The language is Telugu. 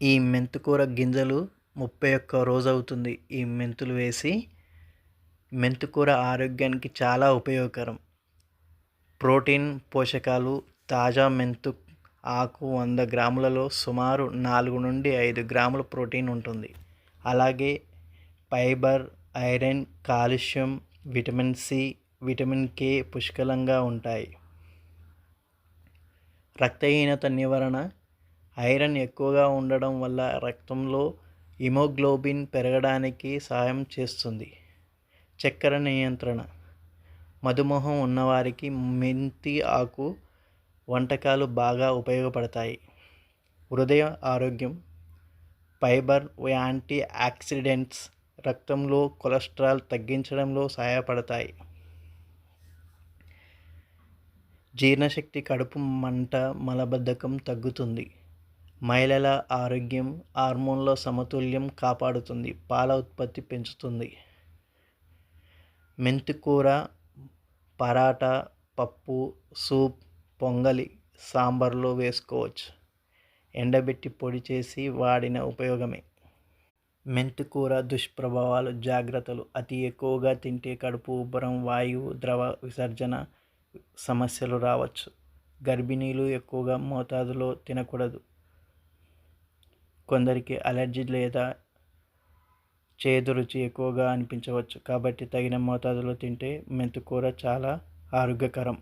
ఈ మెంతికూర గింజలు 31 రోజవుతుంది ఈ మెంతులు వేసి. మెంతికూర ఆరోగ్యానికి చాలా ఉపయోగకరం. ప్రోటీన్, పోషకాలు. తాజా మెంతు ఆకు 100 గ్రాములలో సుమారు 4-5 గ్రాముల ప్రోటీన్ ఉంటుంది. అలాగే fibre, iron, calcium, vitamin C, vitamin K పుష్కలంగా ఉంటాయి. రక్తహీనత నివారణ. ఐరన్ ఎక్కువగా ఉండడం వల్ల రక్తంలో హిమోగ్లోబిన్ పెరగడానికి సహాయం చేస్తుంది. చక్కెర నియంత్రణ. మధుమేహం ఉన్నవారికి మెంతి ఆకు వంటకాలు బాగా ఉపయోగపడతాయి. హృదయ ఆరోగ్యం. ఫైబర్, యాంటీ ఆక్సిడెంట్స్ రక్తంలో కొలెస్ట్రాల్ తగ్గించడంలో సహాయపడతాయి. జీర్ణశక్తి. కడుపు మంట, మలబద్ధకం తగ్గుతుంది. మహిళల ఆరోగ్యం. హార్మోన్ల సమతుల్యం కాపాడుతుంది. పాల ఉత్పత్తి పెంచుతుంది. మెంతికూర పరాటా, పప్పు, సూప్, పొంగలి, సాంబార్లో వేసుకోవచ్చు. ఎండబెట్టి పొడి చేసి వాడిన ఉపయోగమే. మెంతికూర దుష్ప్రభావాలు. జాగ్రత్తలు. అతి ఎక్కువగా తింటే కడుపు ఉబ్బరం, వాయువు, ద్రవ విసర్జన సమస్యలు రావచ్చు. గర్భిణీలు ఎక్కువగా మోతాదులో తినకూడదు. కొందరికి అలర్జీ లేదా చేదు రుచి ఎక్కువగా అనిపించవచ్చు. కాబట్టి తగిన మోతాదులో తింటే మెంతికూర చాలా ఆరోగ్యకరం.